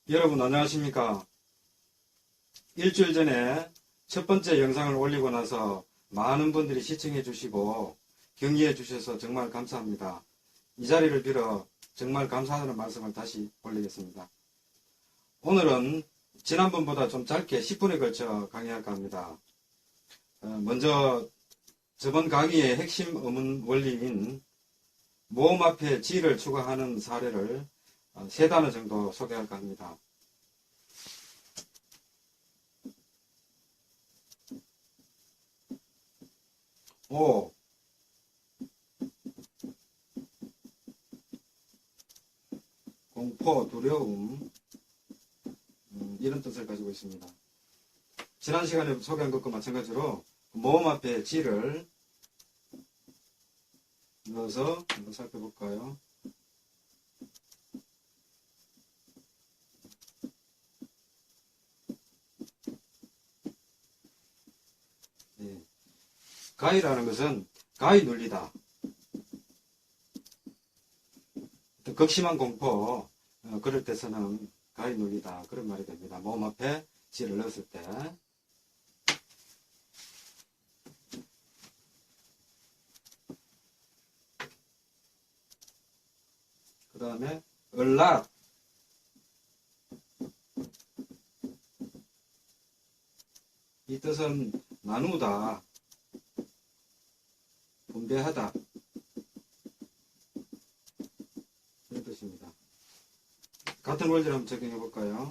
여러분 안녕하십니까? 일주일 전에 첫 번째 영상을 올리고 나서 많은 분들이 시청해 주시고 격려해 주셔서 정말 감사합니다. 이 자리를 빌어 정말 감사하다는 말씀을 다시 올리겠습니다. 오늘은 지난번보다 좀 짧게 10분에 걸쳐 강의할까 합니다. 먼저 저번 강의의 핵심 어문 원리인 모음 앞에 지를 추가하는 사례를 세 단어 정도 소개할까 합니다. 오, 공포, 두려움, 이런 뜻을 가지고 있습니다. 지난 시간에 소개한 것과 마찬가지로 모음 앞에 지를 넣어서 한번 살펴볼까요? 네. 가이라는 것은 가히 눌리다. 극심한 공포, 그럴 때 쓰는 가히 눌리다. 그런 말이 됩니다. 모음 앞에 지를 넣었을 때. 그 다음에 을락. 이 뜻은 나누다, 분배하다, 이런 뜻입니다. 같은 원리를 한번 적용해 볼까요?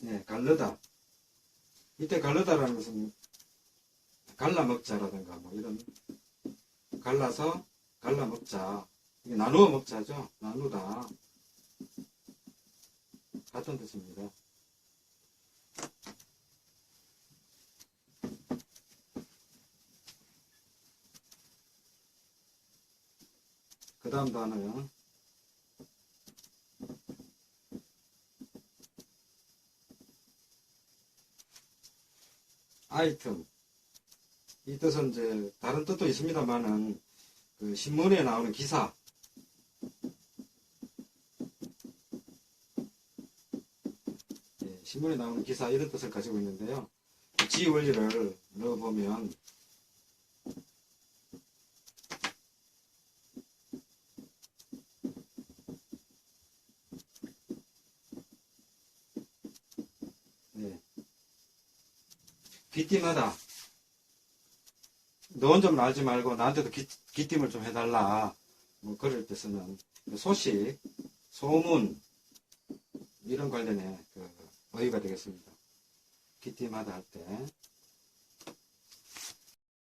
네, 갈르다. 이때 갈르다라는 것은 갈라먹자라든가 뭐 이런, 갈라서 갈라먹자, 이게 나누어 먹자죠. 나누다, 같은 뜻입니다. 그 다음 단어요. 아이템. 이 뜻은 이제 다른 뜻도 있습니다만은 그 신문에 나오는 기사, 예, 신문에 나오는 기사 이런 뜻을 가지고 있는데요. 지 원리를 넣어보면 네. 귀띔하다. 너 혼자만 알지 말고 나한테도 귀띔을 좀 해달라. 뭐 그럴 때 쓰는 소식, 소문 이런 관련의 그 어휘가 되겠습니다. 귀띔하다 할 때.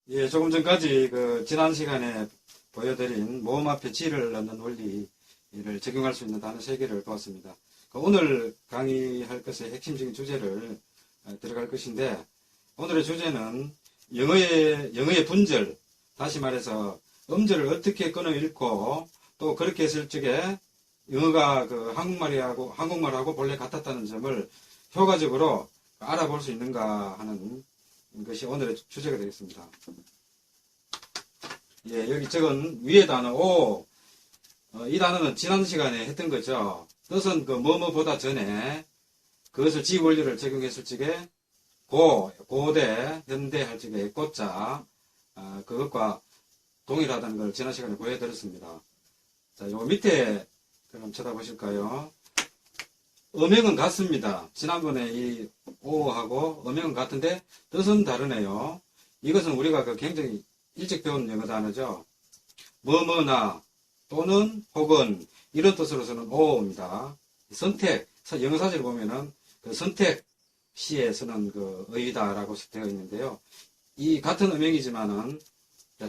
예, 조금 전까지 그 지난 시간에 보여드린 모음 앞에 지를 넣는 원리를 적용할 수 있는 단어 3개를 보았습니다. 오늘 강의할 것의 핵심적인 주제를 들어갈 것인데, 오늘의 주제는 영어의 분절, 다시 말해서 음절을 어떻게 끊어 읽고 또 그렇게 했을 적에 영어가 그 한국말하고 본래 같았다는 점을 효과적으로 알아볼 수 있는가 하는 것이 오늘의 주제가 되겠습니다. 예, 여기 적은 위의 단어 오, 이 단어는 지난 시간에 했던 거죠. 뜻은 그 뭐뭐보다 전에 그것을 지 원리를 적용했을 적에 고대, 현대 할 적에 꽃자, 그것과 동일하다는 걸 지난 시간에 보여드렸습니다. 자, 요 밑에 그럼 쳐다보실까요? 음역은 같습니다. 지난번에 이 오하고 음역은 같은데 뜻은 다르네요. 이것은 우리가 그 굉장히 일찍 배운 영어 단어죠. 뭐뭐나 또는 혹은 이런 뜻으로서는 오입니다. 선택, 영어 사실을 보면은 그 선택 시에 쓰는 그 어휘다라고 되어 있는데요. 이 같은 음역이지만은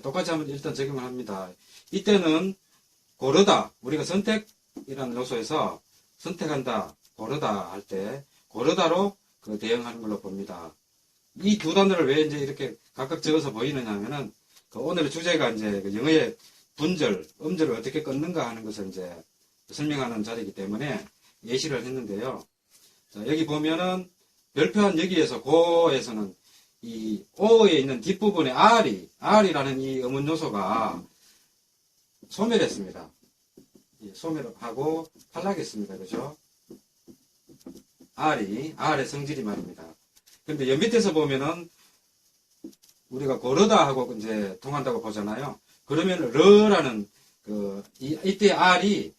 똑같이 한번 일단 적용을 합니다. 이때는 고르다, 우리가 선택이라는 요소에서 선택한다, 고르다 할 때 고르다로 그 대응하는 걸로 봅니다. 이 두 단어를 왜 이제 이렇게 각각 적어서 보이느냐 하면은 그 오늘의 주제가 이제 그 영어의 분절, 음절을 어떻게 끊는가 하는 것을 이제 설명하는 자리이기 때문에 예시를 했는데요. 자, 여기 보면은 별표한 여기에서 고에서는 이 오에 있는 뒷부분에 R이라는 이 음운 요소가 소멸했습니다. 소멸하고 탈락했습니다. 그죠? R의 성질이 말입니다. 근데 여 밑에서 보면은 우리가 고르다 하고 이제 통한다고 보잖아요. 그러면 르라는 이때 R이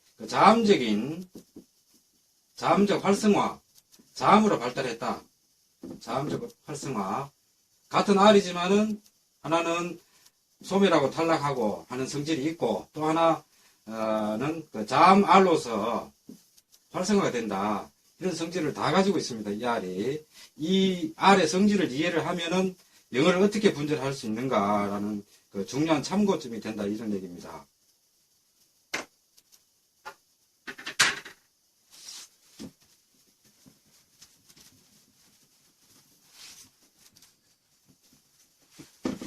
자음적 활성화, 자음으로 발달했다. 자음적 활성화. 같은 R이지만은 하나는 소멸하고 탈락하고 하는 성질이 있고 또 하나는 자음 R로서 활성화가 된다. 이런 성질을 다 가지고 있습니다. 이 R이. 이 R의 성질을 이해를 하면은 영어를 어떻게 분절할 수 있는가라는 중요한 참고점이 된다. 이런 얘기입니다.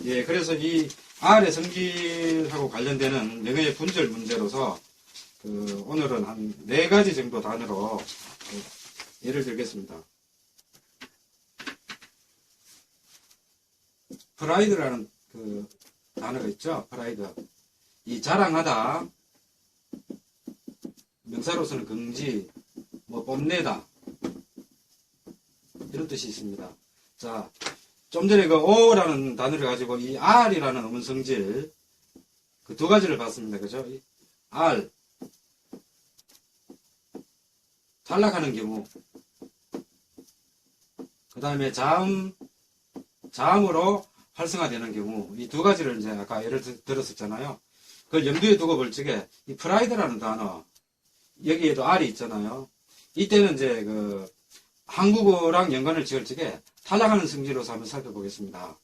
예, 그래서 이 R의 성질하고 관련되는 영어의 분절 문제로서 오늘은 한 4가지 정도 단어로 예를 들겠습니다. 프라이드라는 단어가 있죠. 프라이드. 이 자랑하다, 명사로서는 긍지, 뽐내다 이런 뜻이 있습니다. 자, 좀 전에 O라는 단어를 가지고 이 R이라는 음운 성질 그 2가지를 봤습니다. 그죠? 이 R 탈락하는 경우, 그 다음에 자음으로 활성화되는 경우, 이 2가지를 이제 아까 예를 들었었잖아요. 그걸 염두에 두고 볼 적에 이 프라이드라는 단어, 여기에도 R이 있잖아요. 이때는 이제 한국어랑 연관을 지을 적에 탈락하는 성질로서 한번 살펴보겠습니다.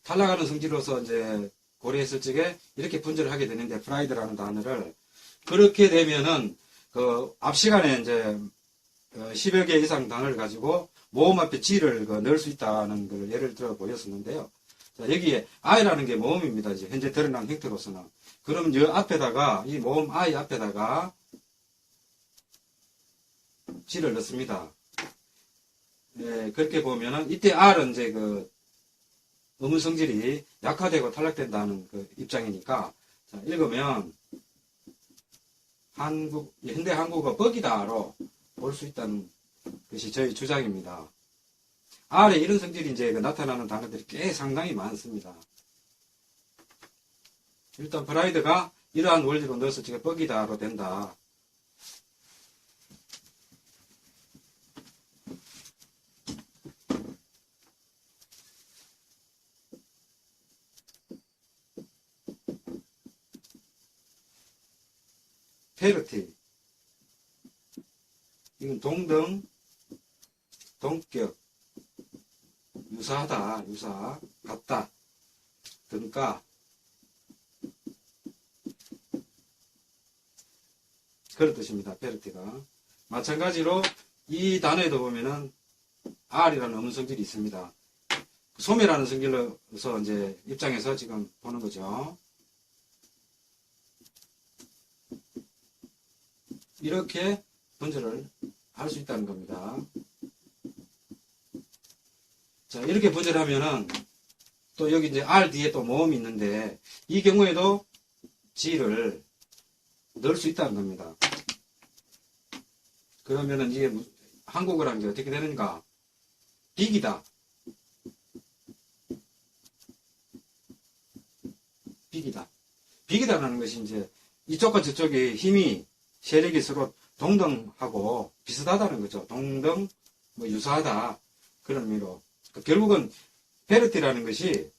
탈락하는 성질로서 이제 고려했을 적에 이렇게 분절을 하게 되는데, 프라이드라는 단어를 그렇게 되면은 앞 시간에 이제 10여 개 이상 단어를 가지고 모음 앞에 G를 넣을 수 있다는 걸 예를 들어 보였었는데요. 자, 여기에 I라는 게 모음입니다. 이제 현재 드러난 형태로서는. 그럼 이 앞에다가, 이 모음 I 앞에다가 G를 넣습니다. 예, 그렇게 보면은 이때 R은 이제 음운 성질이 약화되고 탈락된다는 입장이니까, 자, 읽으면 현대 한국어 뻑이다로 볼 수 있다는 것이 저희 주장입니다. R에 이런 성질이 이제 나타나는 단어들이 꽤 상당히 많습니다. 일단 프라이드가 이러한 원리로 넣어서 지금 뻑이다로 된다. 페르티, 이건 동등, 동격, 유사하다, 유사, 같다, 등가, 그런 뜻입니다. 페르티가. 마찬가지로 이 단어에도 보면은 R이라는 음운 성질이 있습니다. 소매라는 성질로서 이제 입장에서 지금 보는 거죠. 이렇게 분절을 할 수 있다는 겁니다. 자, 이렇게 분절하면은 또 여기 이제 R 뒤에 또 모음이 있는데 이 경우에도 G를 넣을 수 있다는 겁니다. 그러면은 이게 한국어랑 이제 어떻게 되는가? 빅이다. 빅이다. 빅이다라는 것이 이제 이쪽과 저쪽의 힘이 세력이 서로 동등하고 비슷하다는 거죠. 동등, 유사하다. 그런 의미로. 결국은 페르티라는 것이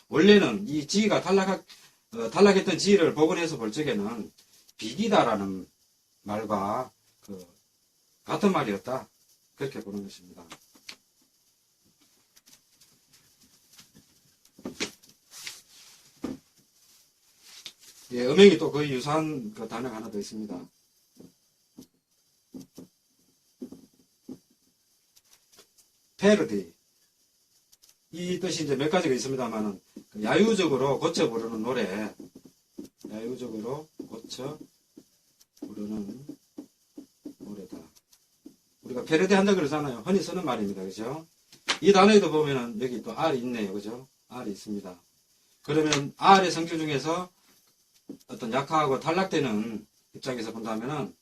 원래는 이 G가 탈락했던 G를 복원해서 볼 적에는 빅이다라는 말과 같은 말이었다. 그렇게 보는 것입니다. 예, 음행이 또 거의 유사한 단어가 하나 더 있습니다. 패러디. 이 뜻이 이제 몇 가지가 있습니다만은, 야유적으로 고쳐 부르는 노래, 야유적으로 고쳐 부르는 노래다. 우리가 패러디 한다 그러잖아요. 흔히 쓰는 말입니다. 그죠? 이 단어에도 보면은 여기 또 R이 있네요. 그죠? R이 있습니다. 그러면 R의 성질 중에서 어떤 약하고 탈락되는 입장에서 본다면은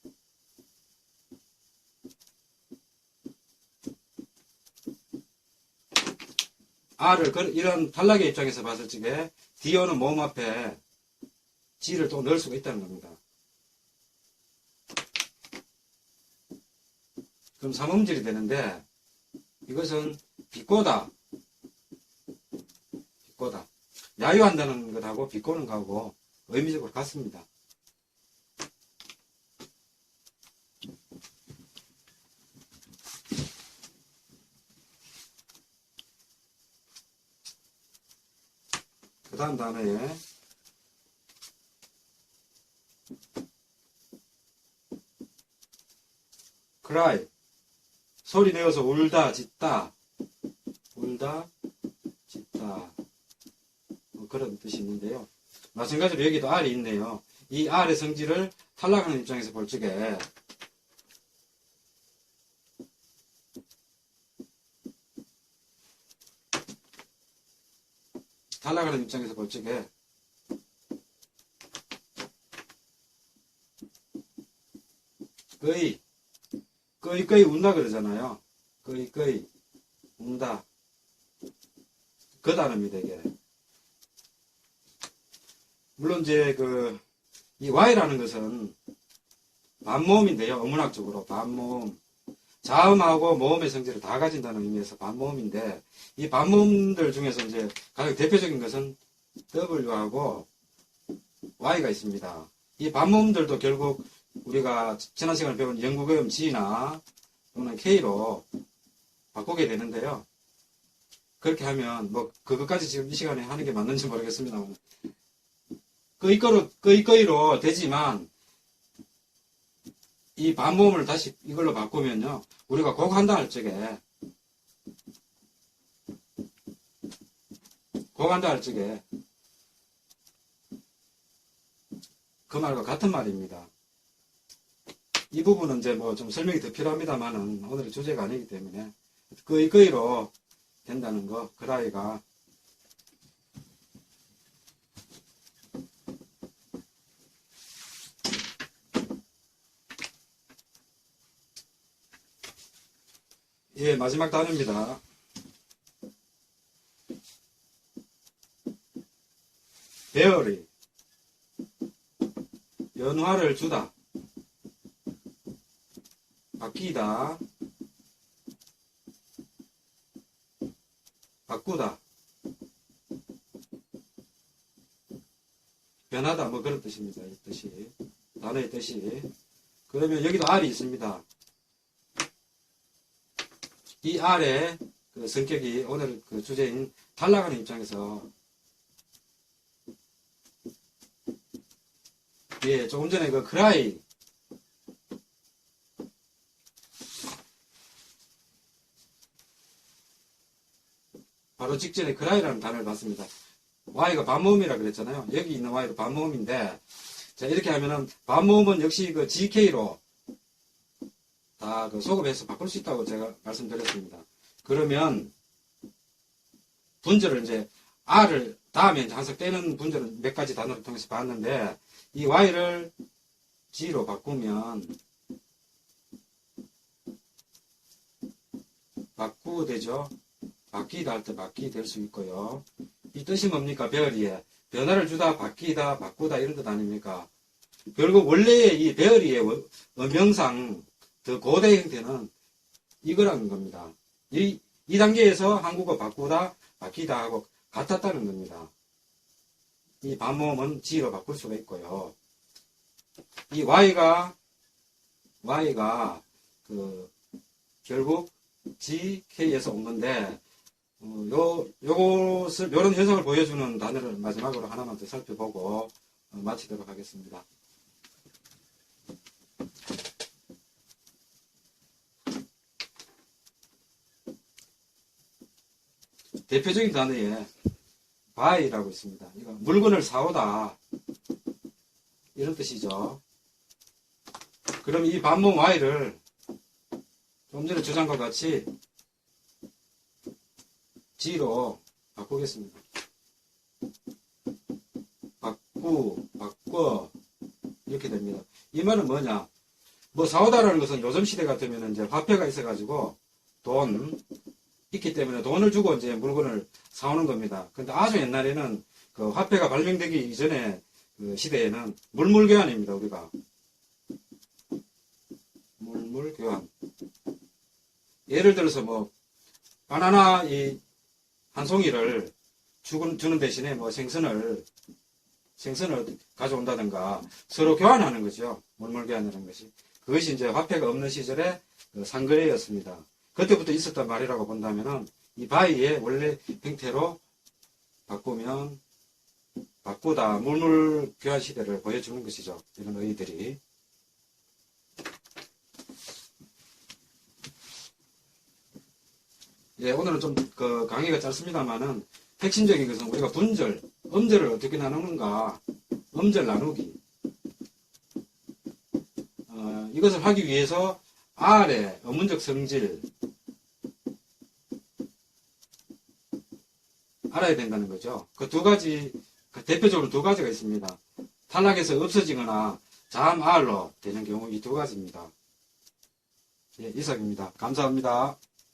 R을 이런 탈락의 입장에서 봤을 적에 D어는 모음 앞에 G를 또 넣을 수가 있다는 겁니다. 그럼 삼음질이 되는데 이것은 비꼬다, 비꼬다. 야유한다는 것하고 비꼬는 것하고 의미적으로 같습니다. 그 다음 단어에 cry, 소리 내어서 울다, 짖다, 울다, 짖다, 뭐 그런 뜻이 있는데요. 마찬가지로 여기도 R이 있네요. 이 R의 성질을 탈락하는 입장에서 볼 적에 탈락하는 입장에서 볼 적에 거의 운다 그러잖아요. 거의 운다. 그 단어입니다, 이게. 물론 이제 이 Y라는 것은 반모음인데요. 어문학적으로 반모음. 자음하고 모음의 성질을 다 가진다는 의미에서 반모음인데, 이 반모음들 중에서 이제 가장 대표적인 것은 W하고 Y가 있습니다. 이 반모음들도 결국 우리가 지난 시간에 배운 영국어음 G나 또는 K로 바꾸게 되는데요. 그렇게 하면 뭐 그것까지 지금 이 시간에 하는 게 맞는지 모르겠습니다. 거의로 되지만 이 반모음을 다시 이걸로 바꾸면요. 우리가 곡한다 할 적에 그 말과 같은 말입니다. 이 부분은 이제 뭐 좀 설명이 더 필요합니다만은 오늘의 주제가 아니기 때문에 거의로 된다는 거, 그라이가 예, 마지막 단어입니다. 베어리, 연화를 주다, 바뀌다, 바꾸다, 변하다, 뭐 그런 뜻입니다. 이 뜻이, 단어의 뜻이. 그러면 여기도 R이 있습니다. 이 R의 그 성격이 오늘 그 주제인 탈락하는 입장에서, 예, 조금 전에 그 cry, 바로 직전에 cry라는 단어를 봤습니다. Y가 반모음이라 그랬잖아요. 여기 있는 Y도 반모음인데, 자, 이렇게 하면은, 반모음은 역시 그 GK로 다 그 소급해서 바꿀 수 있다고 제가 말씀드렸습니다. 그러면, 분절을 이제, R을 다음에 이제 항상 떼는 분절을 몇 가지 단어를 통해서 봤는데, 이 Y를 G로 바꾸면, 바꾸되죠? 바뀌다 할 때 바뀌 될 수 있고요. 이 뜻이 뭡니까? 베어리에 변화를 주다, 바뀌다, 바꾸다 이런 뜻 아닙니까? 결국 원래의 이 베어리의 명상 더 고대 형태는 이거라는 겁니다. 이 단계에서 한국어 바꾸다, 바뀌다 하고 같았다는 겁니다. 이 반모음은 G로 바꿀 수가 있고요. 이 Y가 결국 G, K에서 온 건데, 요런 현상을 보여주는 단어를 마지막으로 하나만 더 살펴보고 마치도록 하겠습니다. 대표적인 단어에 buy라고 있습니다. 이거 물건을 사오다. 이런 뜻이죠. 그럼 이 반문 y를 좀 전에 주장과 같이 g로 바꾸겠습니다. 바꿔 이렇게 됩니다. 이 말은 뭐냐? 뭐 사오다라는 것은 요즘 시대 같으면 이제 화폐가 있어가지고 돈 있기 때문에 돈을 주고 이제 물건을 사오는 겁니다. 근데 아주 옛날에는 그 화폐가 발명되기 이전에 그 시대에는 물물교환입니다. 우리가 물물교환. 예를 들어서 뭐 바나나 이 한 송이를 주는 대신에 뭐 생선을 가져온다든가 서로 교환하는 거죠. 물물교환이라는 것이. 그것이 이제 화폐가 없는 시절의 그 상거래였습니다. 그때부터 있었단 말이라고 본다면은 이 바이의 원래 형태로 바꾸면 바꾸다 물물교환 시대를 보여주는 것이죠. 이런 의의들이. 예, 오늘은 좀 그 강의가 짧습니다만은 핵심적인 것은 우리가 분절, 음절을 어떻게 나누는가, 음절 나누기. 이것을 하기 위해서 R의 어문적 성질 알아야 된다는 거죠. 그 두 가지, 대표적으로 두 가지가 있습니다. 탈락해서 없어지거나 자음 R로 되는 경우 이 두 가지입니다. 예, 이상입니다. 감사합니다.